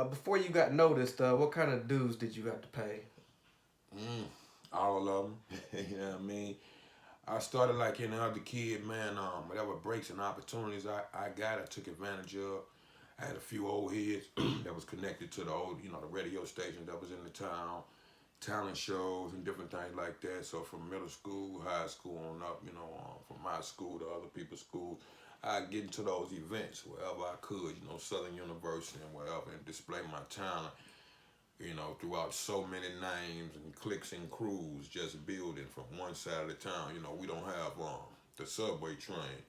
Before you got noticed, what kind of dues did you have to pay? Mm, all of them. You know what I mean? I started like any other kid, man. Whatever breaks and opportunities I got, I took advantage of. I had a few old heads that was connected to the old, the radio station that was in the town, talent shows and different things like that. So from middle school, high school on up, from my school to other people's schools, I get into those events wherever I could, Southern University and wherever, and display my talent, throughout so many names and cliques and crews, just building from one side of the town. We don't have the subway train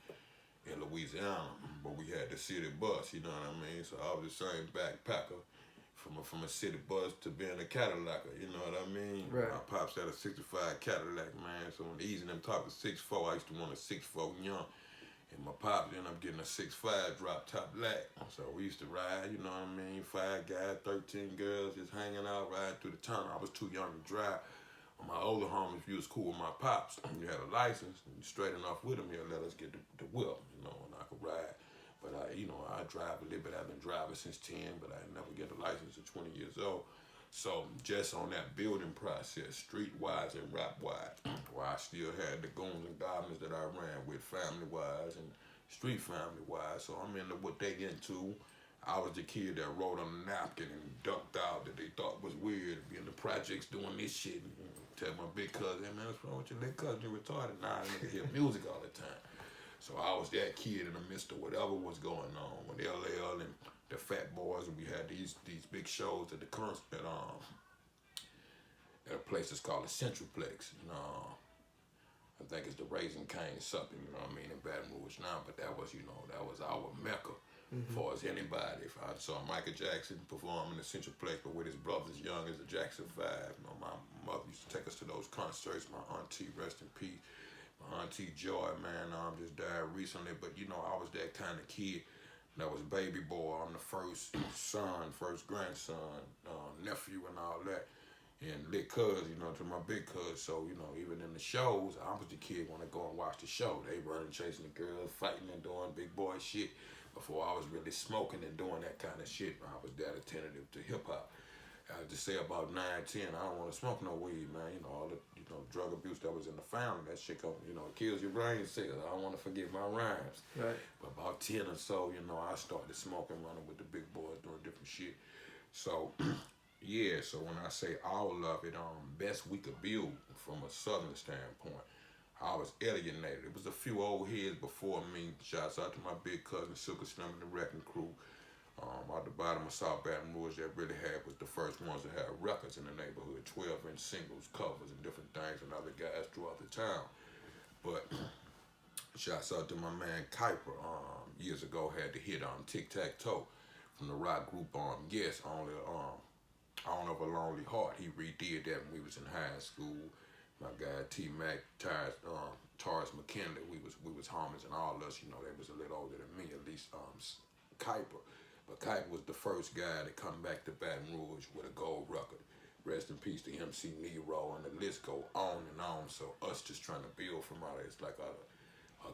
in Louisiana, but we had the city bus. You know what I mean? So I was the same backpacker from a city bus to being a Cadillac. You know what I mean? Right. My pops had a '65 Cadillac, man. So when easing them talk to 6'4", I used to want a 6'4" young. And my pops ended up getting a 6'5" drop top lat. So we used to ride, you know what I mean? 5 guys, 13 girls, just hanging out, riding through the tunnel. I was too young to drive. My older homies, if you was cool with my pops, you had a license, and you straight enough with him, he'll let us get the whip, and I could ride. But I drive a little bit. I've been driving since 10, but I never get a license at 20 years old. So just on that building process, street-wise and rap-wise, where I still had the goons and goblins that I ran with family-wise and street family-wise. So I'm into what they into. I was the kid that wrote on a napkin and ducked out that they thought was weird to be in the projects doing this shit. And tell my big cousin, hey man, what's wrong with your little cousin? You retarded. Nah, I nigga hear music all the time. So I was that kid in the midst of whatever was going on with LL and the Fat Boys, and we had these big shows at the concert at a place that's called the Centralplex. I think it's the Raising Cane something, in Baton Rouge now, but that was our mecca Mm-hmm. for as anybody. If I saw Michael Jackson perform in the Centralplex, but with his brothers young as the Jackson 5, my mother used to take us to those concerts. My auntie, rest in peace. My auntie Joy, man, just died recently, but I was that kind of kid that was baby boy. I'm the first son, first grandson, nephew, and all that. And lit cuz, to my big cuz. So, even in the shows, I was the kid when I go and watch the show. They running, chasing the girls, fighting and doing big boy shit. Before I was really smoking and doing that kind of shit, I was that attentive to hip hop. I had to say about 9, 10, I don't want to smoke no weed, man. All the drug abuse that was in the family, that shit, it kills your brain cells. I don't want to forget my rhymes. Right. But about 10 or so, I started smoking, running with the big boys, doing different shit. So, yeah, so when I say all of it, best we could build from a southern standpoint, I was alienated. It was a few old heads before me. Shouts out to my big cousin, Silker Slim and the Wrecking Crew. Out the bottom of South Baton Rouge that really had was the first ones that had records in the neighborhood, 12-inch singles, covers, and different things, and other guys throughout the town. But shouts out to my man Kuiper. Years ago had the hit on Tic Tac Toe from the rock group Yes, only On of a Lonely Heart. He redid that when we was in high school. My guy T Mac, Taurus McKinley, we was homies, and all of us, they was a little older than me, at least Kuiper. But Kuiper was the first guy to come back to Baton Rouge with a gold record. Rest in peace to MC Nero, and the list go on and on. So us just trying to build from out of it's like a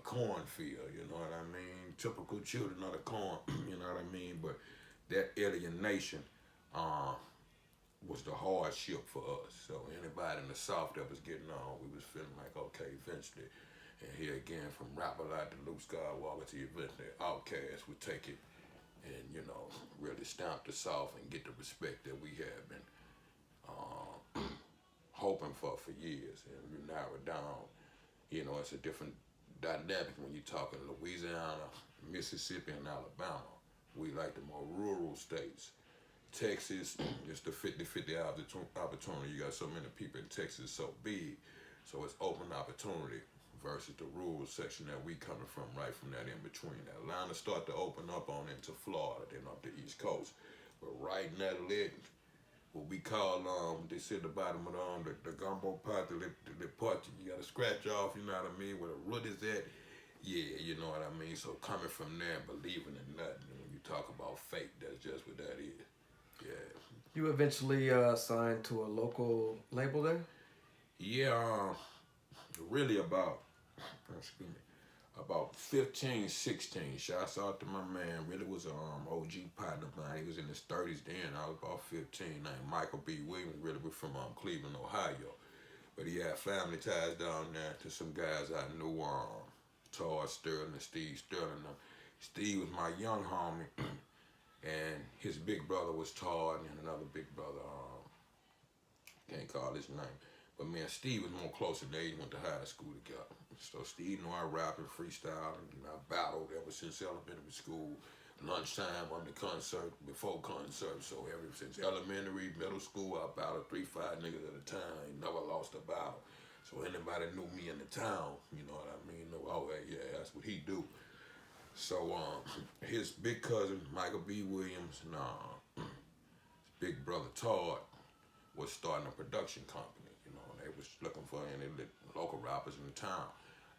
cornfield, you know what I mean? Typical children of the corn, you know what I mean? But that alienation was the hardship for us. So anybody in the South that was getting on, we was feeling like, okay, eventually, and here again, from Rapper Like to Luke Skywalker to eventually Outkast would take it and, really stamp the South and get the respect that we have been hoping for years. And you narrow it down, it's a different dynamic when you're talking Louisiana, Mississippi, and Alabama. We like the more rural states. Texas, it's the 50-50 opportunity. You got so many people in Texas, so big. So it's open opportunity versus the rural section that we coming from, right from that in between. Atlanta start to open up on into Florida, then up the East Coast. But right in that leg, what we call, they sit at the bottom of the gumbo pot, the part you got to scratch off, you know what I mean, where the root is at. Yeah, you know what I mean? So coming from there, believing in nothing, when you talk about fate, that's just what that is. Yeah. You eventually signed to a local label there? Yeah, really about, excuse me, about 15, 16. Shouts out to my man. Really was a OG partner of mine. He was in his 30s then. I was about 15. Named Michael B. Williams. Really was from Cleveland, Ohio. But he had family ties down there to some guys I knew. Todd Sterling and Steve Sterling. Steve was my young homie. And his big brother was Todd, and another big brother, can't call his name. But me and Steve was more closer. They went to high school together. So Steve knew I rap and freestyle, and I battled ever since elementary school. Lunchtime, on the concert, before concert. So ever since elementary, middle school, I battled 3-5 niggas at a time. I never lost a battle. So anybody knew me in the town, you know what I mean? Know, oh yeah, that's what he do. So his big cousin Michael B. Williams and his big brother Todd was starting a production company. You know, and they was looking for any local rappers in the town.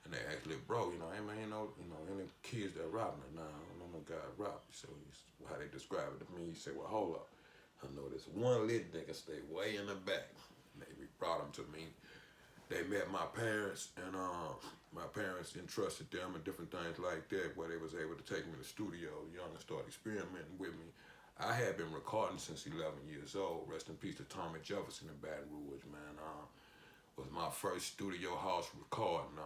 And they asked, bro, you know, hey man, any kids that rap? Nah, I don't know no guy rap. So how they describe it to me, he said, well, hold up. I know this one lit nigga stay way in the back. And they brought him to me. They met my parents, and my parents entrusted them and different things like that, where they was able to take me to the studio, young, and start experimenting with me. I had been recording since 11 years old. Rest in peace to Tommy Jefferson in Baton Rouge, man. Was my first studio house recording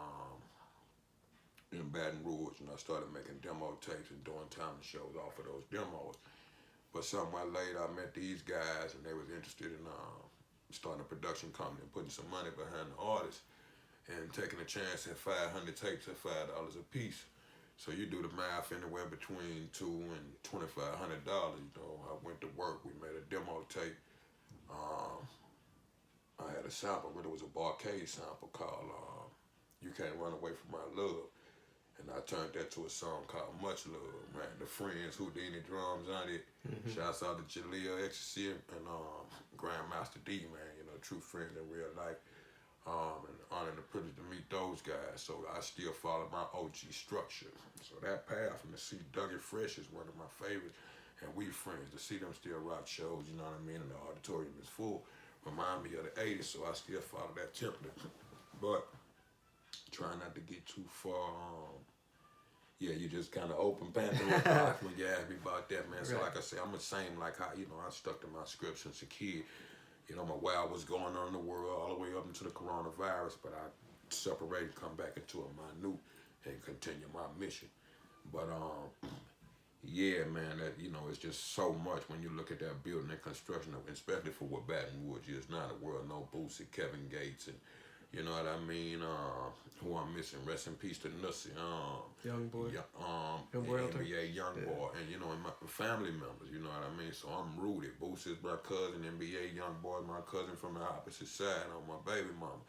in Baton Rouge, and I started making demo tapes and doing talent shows off of those demos. But somewhere later, I met these guys, and they was interested in starting a production company and putting some money behind the artists and taking a chance at 500 tapes at $5 a piece. So you do the math, anywhere between $200 and $2,500. You know, I went to work. We made a demo tape. I had a sample, but it was a Barcade sample called "You Can't Run Away From My Love," and I turned that to a song called "Much Love." Man, the Friends, Houdini drums on it. Shouts out to Jaleel Sin-seer and Grandmaster D, man. You know, true friends in real life. And honor and the privilege to meet those guys. So I still follow my OG structure. So that path, and to see Dougie Fresh is one of my favorites. And we friends, to see them still rock shows, you know what I mean, and the auditorium is full, remind me of the 80s, so I still follow that template. But try not to get too far. Yeah, you just kind of open Pandora's box when you ask me about that, man. So like I say, I'm the same like how, you know, I stuck to my scripts since a kid. You know, my while was going on in the world all the way up into the coronavirus, but I separated, come back into a minute and continue my mission. But yeah, man, that, you know, it's just so much when you look at that building and construction, especially for what Baton Rouge is now. The world no Boosie, Kevin Gates, and you know what I mean. Who I'm missing? Rest in peace to Nussie. Young boy. NBA young boy, and you know, and my family members. You know what I mean. So I'm rooted. Boosie's my cousin. NBA young boy, my cousin from the opposite side on my baby mama.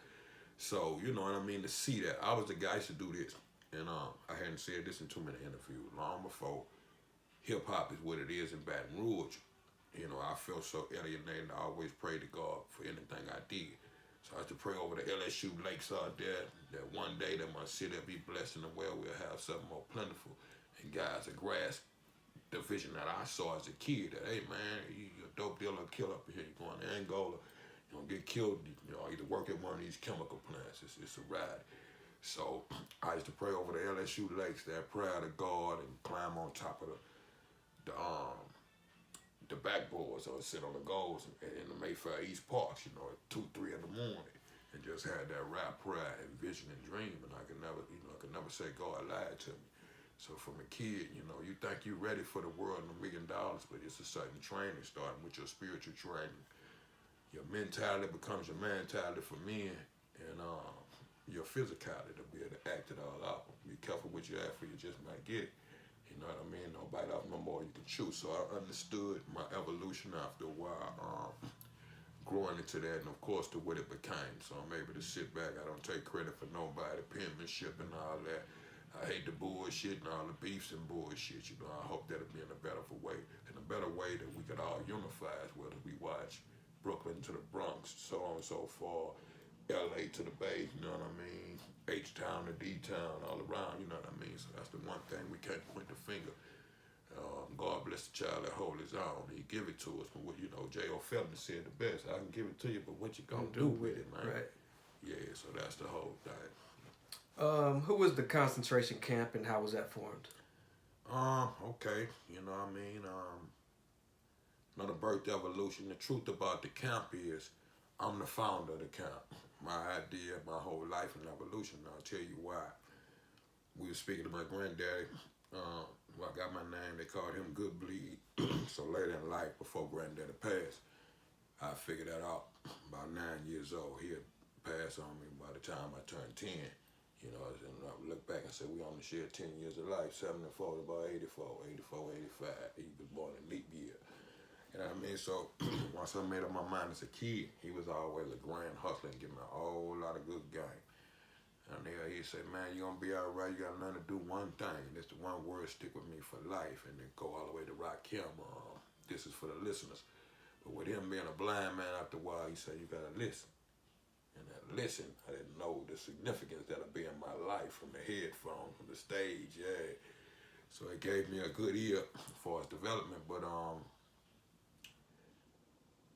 So you know what I mean. To see that, I was the guy to do this, and I hadn't said this in too many interviews. Long before hip hop is what it is in Baton Rouge. You know, I felt so alienated. I always prayed to God for anything I did. So I had to pray over the LSU lakes out there that one day that my city will be blessed in the well, we'll have something more plentiful. And guys will grasp the vision that I saw as a kid that, hey man, you're a dope dealer, kill up here, you're going to Angola, you're going to get killed, you know, either work at one of these chemical plants, it's a ride. So I used to pray over the LSU lakes, that prayer to God, and climb on top of the backboards or sit on the goals in the Mayfair East Parks, you know, at 2, 3 in the morning, and just had that rap pride and vision and dream, and I could never say God lied to me. So from a kid, you know, you think you're ready for the world and $1 million, but it's a certain training starting with your spiritual training. Your mentality becomes your mentality for men, and your physicality to be able to act it all out. Be careful what you ask for, you just might get it. You know what I mean? Don't bite off no more you can chew. So I understood my evolution after a while, growing into that, and of course to what it became. So I'm able to sit back. I don't take credit for nobody, penmanship and all that. I hate the bullshit and all the beefs and bullshit. You know, I hope that'll be in a better way, that we could all unify, as well as we watch Brooklyn to the Bronx, so on and so forth, LA to the Bay, you know what I mean? H-Town to D-Town, all around, you know what I mean? So that's the one thing we can't point the finger. God bless the child that hold his own. He give it to us. But what, you know, J.O. Felton said the best. I can give it to you, but what you gonna do with it, man? Right. Yeah, so that's the whole thing. Who was the concentration camp and how was that formed? Okay, you know what I mean? Another birth evolution. The truth about the camp is I'm the founder of the camp. My idea, my whole life and evolution. I'll tell you why. We were speaking to my granddaddy. Well, I got my name. They called him Good Bleed. So later in life, before granddaddy passed, I figured that out. About 9 years old, he had passed on me by the time I turned 10. You know, and I look back and say we only shared 10 years of life. 74 is about 84, 84, 85. He was born in leap year. You know what I mean? So once I made up my mind as a kid, he was always a grand hustler and give me a whole lot of good game. And there he said, man, you're going to be all right. You got to learn to do one thing. That's the one word stick with me for life. And then go all the way to Rakim. This is for the listeners. But with him being a blind man after a while, he said, you got to listen. And that listen, I didn't know the significance that'll be in my life from the headphone, from the stage, yeah. So it gave me a good ear for its development. But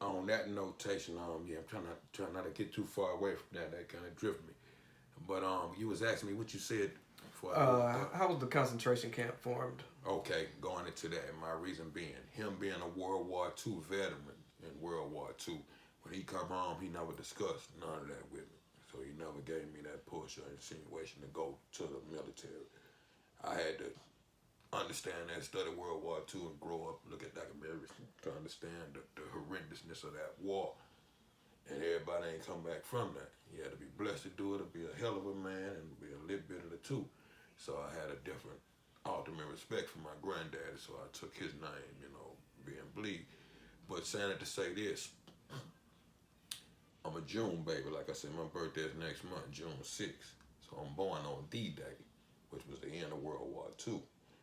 on that notation, yeah, I'm trying not to get too far away from that. That kind of drift me. But you was asking me what you said before. How was the concentration camp formed? Okay, going into that, my reason being him being a World War II veteran in World War II. When he come home, he never discussed none of that with me. So he never gave me that push or insinuation to go to the military. I had to understand that, study World War II and grow up, look at documentaries to understand the horrendousness of that war. And everybody ain't come back from that. You had to be blessed to do it, to be a hell of a man, and be a little bit of the two. So I had a different ultimate respect for my granddaddy, so I took his name, you know, being Bleed. But saying it to say this, I'm a June baby. Like I said, my birthday is next month, June 6th. So I'm born on D-Day, which was the end of World War II.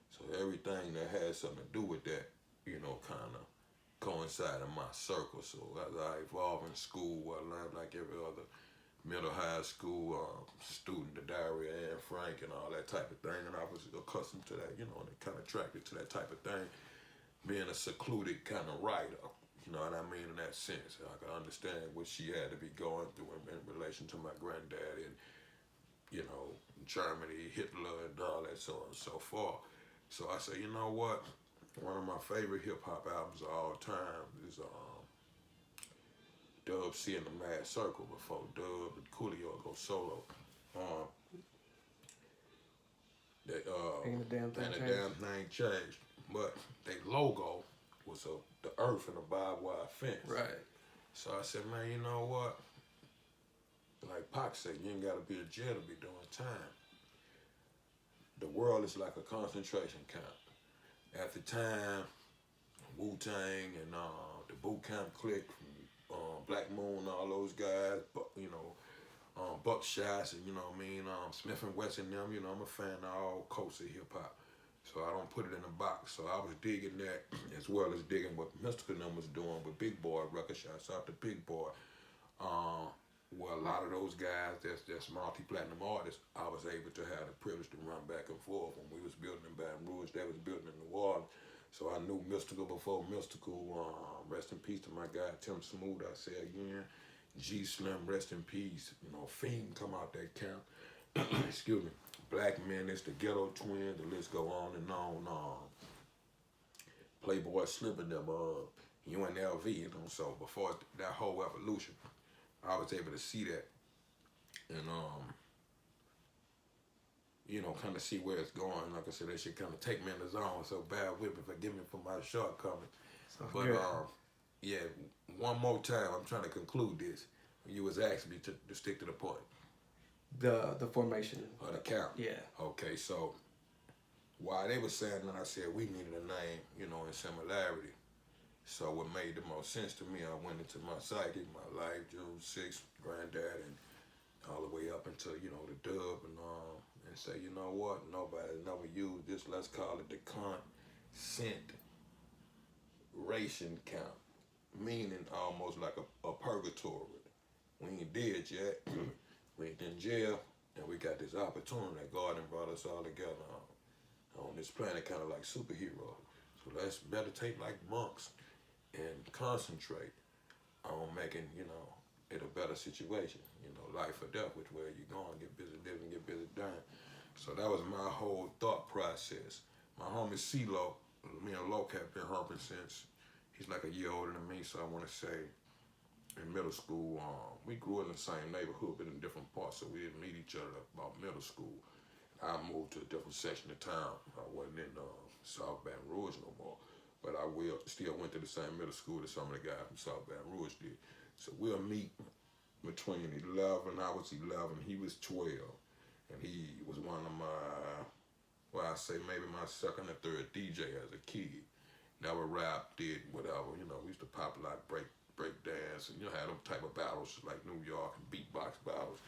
So everything that had something to do with that, you know, kind of coincide in my circle. So as I evolved in school, I learned like every other middle high school student, the Diary of Anne Frank and all that type of thing. And I was accustomed to that, you know, and kind of attracted to that type of thing. Being a secluded kind of writer, you know what I mean, in that sense. I could understand what she had to be going through in relation to my granddad and, you know, Germany, Hitler, and all that so on and so forth. So I said, you know what? One of my favorite hip hop albums of all time is Dub C and the Mad Circle before Dub and Coolio go solo. Ain't a damn thing And the changed. damn thing changed. But their logo was the earth and a barbed wire fence. Right. So I said, man, you know what? Like Pac said, you ain't got to be in jail to be doing time. The world is like a concentration camp. At the time, Wu-Tang and the Boot Camp Clique, Black Moon, all those guys, but you know, Buckshots and you know what I mean, Smith and Wesson, them. You know, I'm a fan of all coasts of hip hop, so I don't put it in a box. So I was digging that as well as digging what Mystical them was doing with Big Boy record shots out to Big Boy. Well, a lot of those guys that's multi-platinum artists, I was able to have the privilege to run back and forth when we was building in Baton Rouge, they was building in New Orleans. So I knew Mystical before Mystical. Rest in peace to my guy Tim Smooth, I say again. G Slim, rest in peace. You know, Fiend come out that camp. Excuse me. Black Menace, the Ghetto Twins, the list go on and on. Playboy Slim and them, UNLV, you know. So before that whole evolution, I was able to see that and you know, kind of see where it's going. Like I said, they should kind of take me in the zone. So bad with me, forgive me for my shortcomings. But yeah, one more time, I'm trying to conclude this. You was asking me to stick to the point. The formation Of the camp. Yeah. Okay, so while they were saying that, I said we needed a name, you know, in similarity. So what made the most sense to me, I went into my psyche, my life, June 6th, granddad, and all the way up until, you know, the dub and say, you know what, nobody never used this, let's call it the concentration camp, meaning almost like a purgatory. We ain't dead yet, we ain't in jail, and we got this opportunity that God and brought us all together on this planet, kind of like superheroes. So let's meditate like monks and concentrate on making, you know, in a better situation. You know, life or death, which way you going, get busy living, get busy dying. So that was my whole thought process. My homie CeeLo, me and Loke have been humping since he's like a year older than me, so I want to say in middle school, we grew in the same neighborhood but in different parts, so we didn't meet each other about middle school. I moved to a different section of town. I wasn't in South Baton Rouge no more, but I will still went to the same middle school that some of the guys from South Baton Rouge did. So we'll meet between 11, I was 11, he was 12, and he was one of my, well, I say maybe my second or third DJ as a kid. Never rap, did whatever, you know, we used to pop like break dance and, you know, had them type of battles like New York and beatbox battles.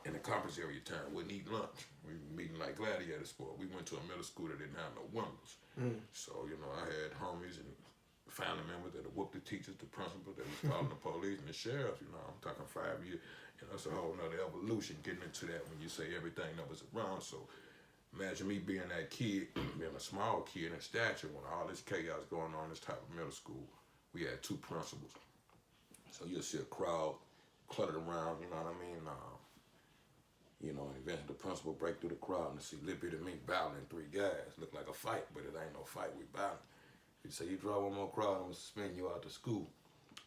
In the conference area time, wouldn't eat lunch. We were meeting like gladiator sport. We went to a middle school that didn't have no windows. So, you know, I had homies and family members that would whoop the teachers, the principals, that was calling the police and the sheriffs. You know, I'm talking 5 years. You know, it's a whole nother evolution getting into that when you say everything that was around. So imagine me being that kid, being a small kid in stature when all this chaos going on in this type of middle school. We had 2 principals. So you'll see a crowd cluttered around, you know what I mean? You know, and eventually the principal break through the crowd and see Lippy to me battling 3 guys. Look like a fight, but it ain't no fight, we battling. He said, you draw one more crowd, I'm gonna suspend you out of school.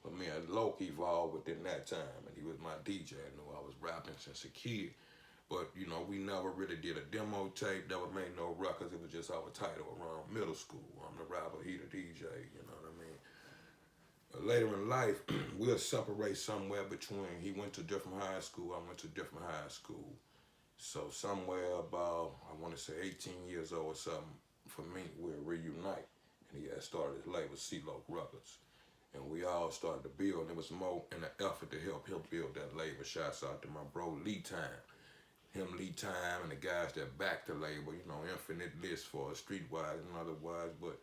But me and Loke evolved within that time, and he was my DJ. I knew I was rapping since a kid. But, you know, we never really did a demo tape, never made no records. It was just our title around middle school. I'm the rapper, he the DJ, you know what I mean? Later in life, we'll separate somewhere between, he went to different high school, I went to different high school. So somewhere about, I want to say 18 years old or something, for me, we'll reunite. And he had started his label, CeeLo Records. And we all started to build, and it was more in an effort to help him build that label. Shouts out to my bro, Lee Time. Him, Lee Time, and the guys that backed the label, you know, infinite list for streetwise and otherwise, but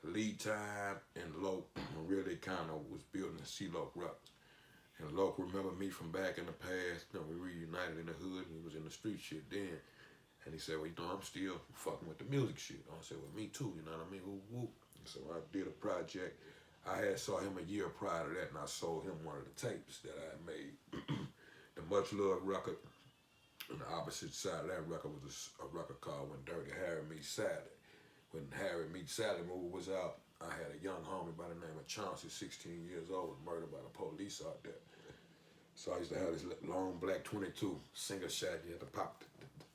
Lee Time and Loke really kind of was building the CeeLo Records. And Loke remembered me from back in the past. You know, we reunited in the hood, and he was in the street shit then. And he said, well, you know, I'm still fucking with the music shit. I said, well, me too, you know what I mean? Whoop, whoop. So I did a project. I had saw him a year prior to that, and I sold him one of the tapes that I had made. The Much Love record. And the opposite side of that record was a record called When Dirty Harry Meets Sally. When Harry Meets Sally movie was out, I had a young homie by the name of Chauncey, 16 years old, was murdered by the police out there. So I used to have this long black 22 single shot. You had to pop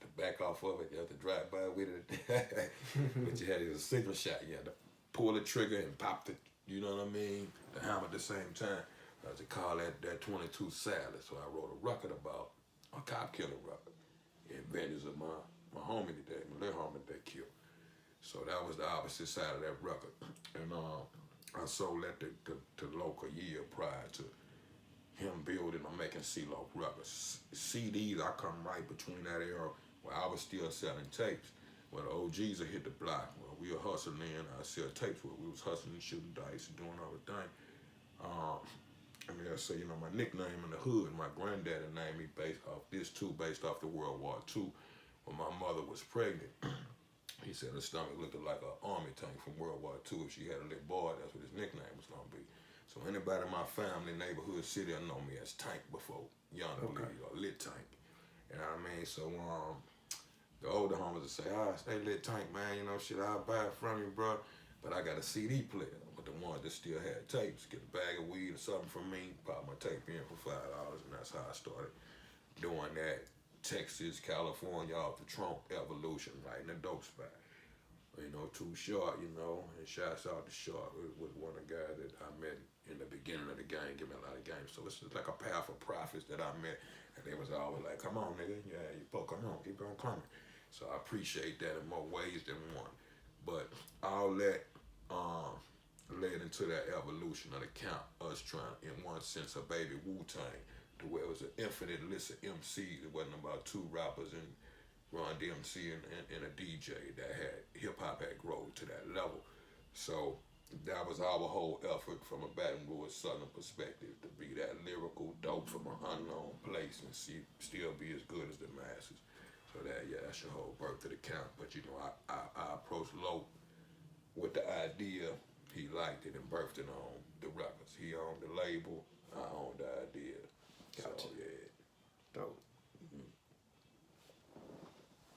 the back off of it. You had to drive by with it. But you had a single shot. You had to pull the trigger and pop the, you know what I mean, the hammer at the same time. I used to call that 22 Sally. So I wrote a record about a cop killer record. The adventures of my homie today, my little homie that killed. So that was the opposite side of that record. And I sold that to Loke a year prior to him building or making CeeLo Records. CDs, I come right between that era where I was still selling tapes. When the OGs would hit the block, well, we were hustling in, I sell tapes where we was hustling, shooting dice, and doing all the thing. I mean, I say, you know, my nickname in the hood, my granddaddy named me based off this too, based off the World War II. When my mother was pregnant, he said her stomach looked like an army tank from World War II. If she had a little boy, that's what his nickname was gonna be. So anybody in my family, neighborhood, city, will know me as Tank before Young Bleed or Lit Tank. You know what I mean? So the older homies would say, stay Lit Tank, man. You know, shit, I'll buy it from you, bro. But I got a CD player. But the ones that still had tapes, get a bag of weed or something from me, pop my tape in for $5, and that's how I started doing that. Texas, California, off the Trump evolution, right in the dope spot. You know, Too Short, you know, and shouts out to Short, was one of the guys that I met in the beginning of the game, give me a lot of games. So it's like a path of prophets that I met, and they was always like, come on, nigga, yeah, you both come on, keep on coming. So I appreciate that in more ways than one. But all that led into that evolution of the camp, us trying, in one sense, a baby Wu-Tang, to where it was an infinite list of MCs. It wasn't about 2 rappers and Ron DMC and a DJ that had hip-hop had grown to that level. So that was our whole effort from a Baton Rouge Southern perspective, to be that lyrical dope from an unknown place and still be as good as the masses. So that's your whole birth of the camp. But you know, I approached Loke with the idea. He liked it and birthed it on the records. He owned the label, I owned the idea. Gotcha. So yeah. Dope.